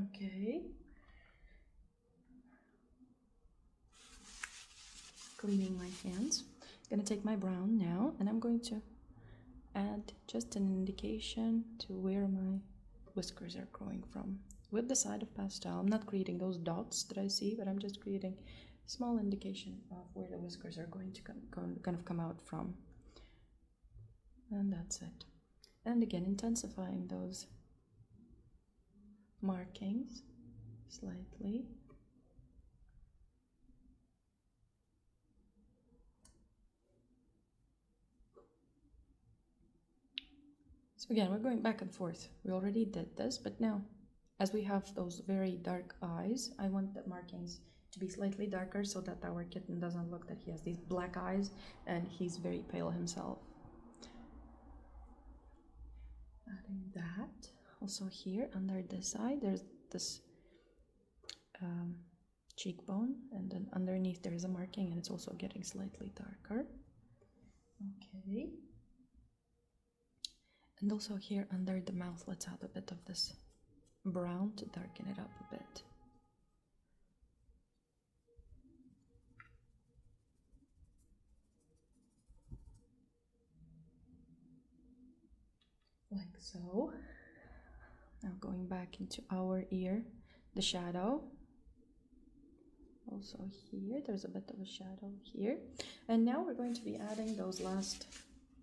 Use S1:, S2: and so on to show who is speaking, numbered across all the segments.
S1: Okay. Cleaning my hands. I'm gonna take my brown now and I'm going to add just an indication to where my whiskers are growing from with the side of pastel. I'm not creating those dots that I see, but I'm just creating a small indication of where the whiskers are going to kind of come out from. And that's it. And again, intensifying those markings slightly. So again, we're going back and forth. We already did this, but now, as we have those very dark eyes, I want the markings to be slightly darker so that our kitten doesn't look that he has these black eyes and he's very pale himself. Adding that. Also here, under this eye, there's this cheekbone, and then underneath there is a marking, and it's also getting slightly darker. Okay. And also here under the mouth, let's add a bit of this brown to darken it up a bit. Like so. Now going back into our ear, the shadow. Also here, there's a bit of a shadow here. And now we're going to be adding those last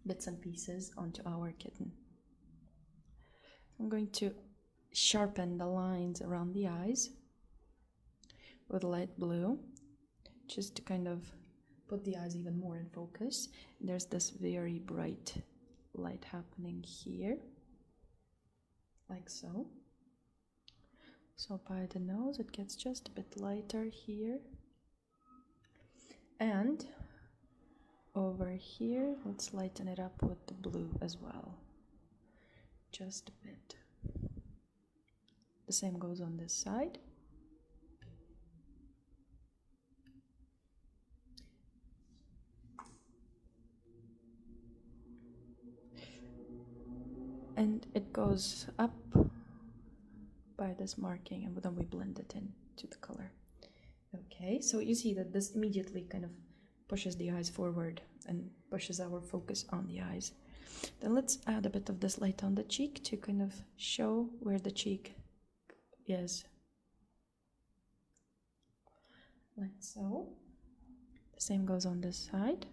S1: bits and pieces onto our kitten. I'm going to sharpen the lines around the eyes with light blue, just to kind of put the eyes even more in focus. There's this very bright light happening here, like so. So by the nose, it gets just a bit lighter here. And over here, let's lighten it up with the blue as well. Just a bit. The same goes on this side. And it goes up by this marking, and then we blend it into the color. Okay, so you see that this immediately kind of pushes the eyes forward and pushes our focus on the eyes. Then let's add a bit of this light on the cheek to kind of show where the cheek is. Like so. The same goes on this side.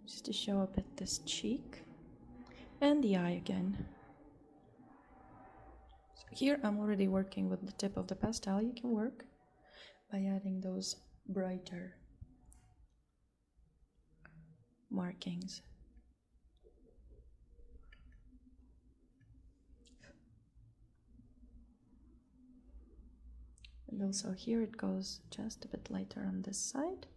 S1: Just to show a bit this cheek. And the eye again. So here I'm already working with the tip of the pastel. You can work by adding those brighter markings. And also here it goes just a bit lighter on this side.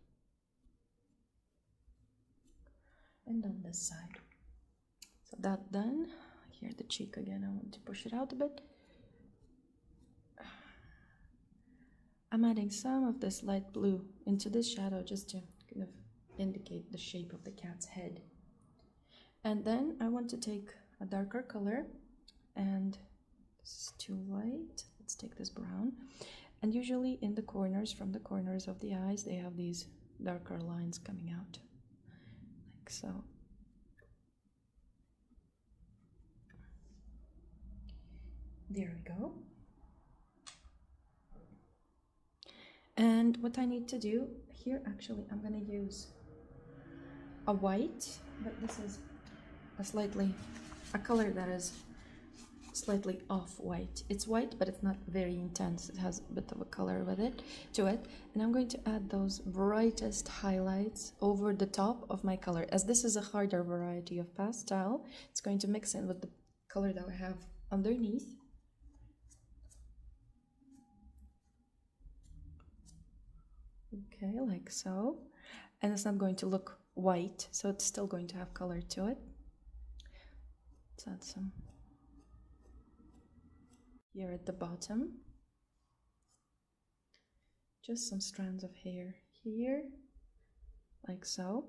S1: And on this side. So that done. Here the cheek again, I want to push it out a bit. I'm adding some of this light blue into this shadow just to kind of indicate the shape of the cat's head. And then I want to take a darker color, and this is too light. Let's take this brown. And usually in the corners, from the corners of the eyes, they have these darker lines coming out, like so. There we go. And what I need to do here, actually, I'm going to use a white, but this is a color that is slightly off-white. It's white, but it's not very intense. It has a bit of a color with it, and I'm going to add those brightest highlights over the top of my color. As this is a harder variety of pastel, it's going to mix in with the color that I have underneath. Okay, like so. And it's not going to look white, so it's still going to have color to it. Let's add some here at the bottom. Just some strands of hair here, like so.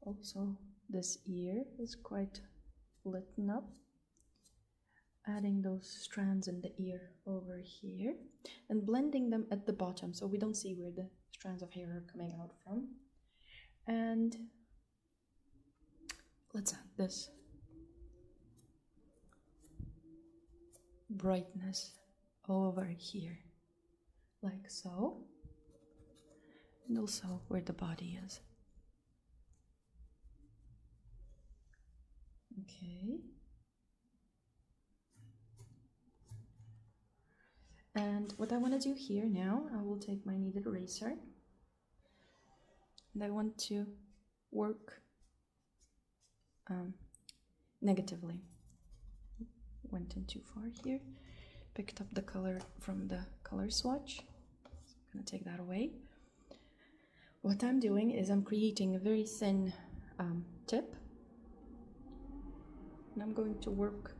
S1: Also, this ear is quite lit up. adding those strands in the ear over here and blending them at the bottom so we don't see where the strands of hair are coming out from. And let's add this brightness over here, like so, and also where the body is. Okay. And what I want to do here now, I will take my kneaded eraser and I want to work negatively. Went in too far here. Picked up the color from the color swatch. So I'm going to take that away. What I'm doing is I'm creating a very thin tip. And I'm going to work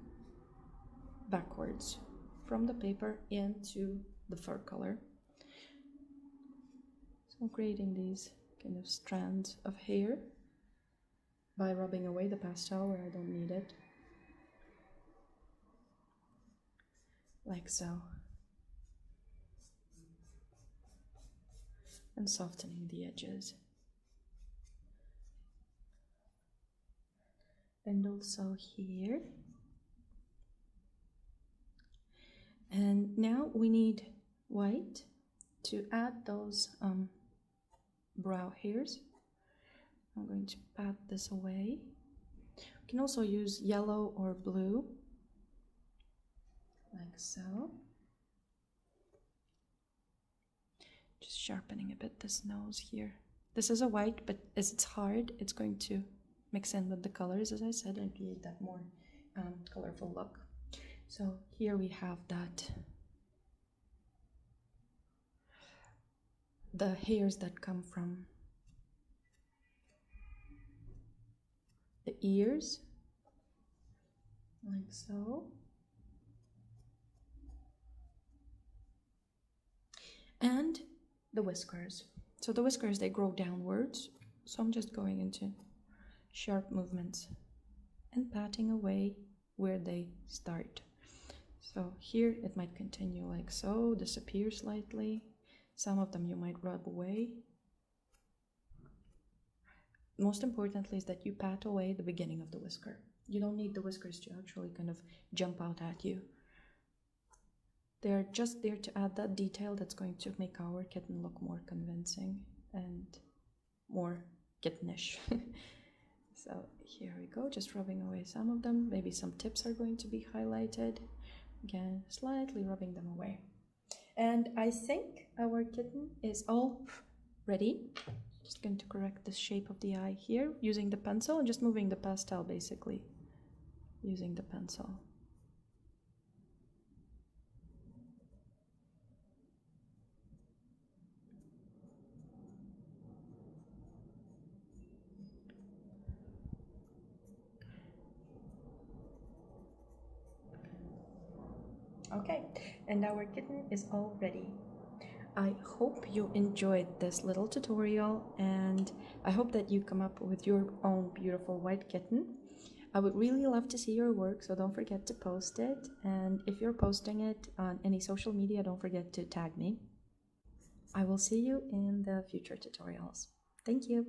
S1: backwards from the paper into the fur color. So I'm creating these kind of strands of hair by rubbing away the pastel where I don't need it. Like so. And softening the edges. And also here. And now we need white to add those brow hairs. I'm going to pat this away. We can also use yellow or blue, like so. Just sharpening a bit this nose here. This is a white, but as it's hard, it's going to mix in with the colors, as I said, and create that more colorful look. So here we have that, the hairs that come from the ears, like so. And the whiskers. So the whiskers, they grow downwards. So I'm just going into sharp movements and patting away where they start. So here it might continue like so, disappear slightly. Some of them you might rub away. Most importantly is that you pat away the beginning of the whisker. You don't need the whiskers to actually kind of jump out at you. They're just there to add that detail that's going to make our kitten look more convincing and more kittenish. So here we go, just rubbing away some of them. Maybe some tips are going to be highlighted. Again, slightly rubbing them away. And I think our kitten is all ready. Just going to correct the shape of the eye here using the pencil and just moving the pastel basically using the pencil. Okay, and our kitten is all ready. I hope you enjoyed this little tutorial, and I hope that you come up with your own beautiful white kitten. I would really love to see your work, so don't forget to post it. And if you're posting it on any social media, don't forget to tag me. I will see you in the future tutorials. Thank you.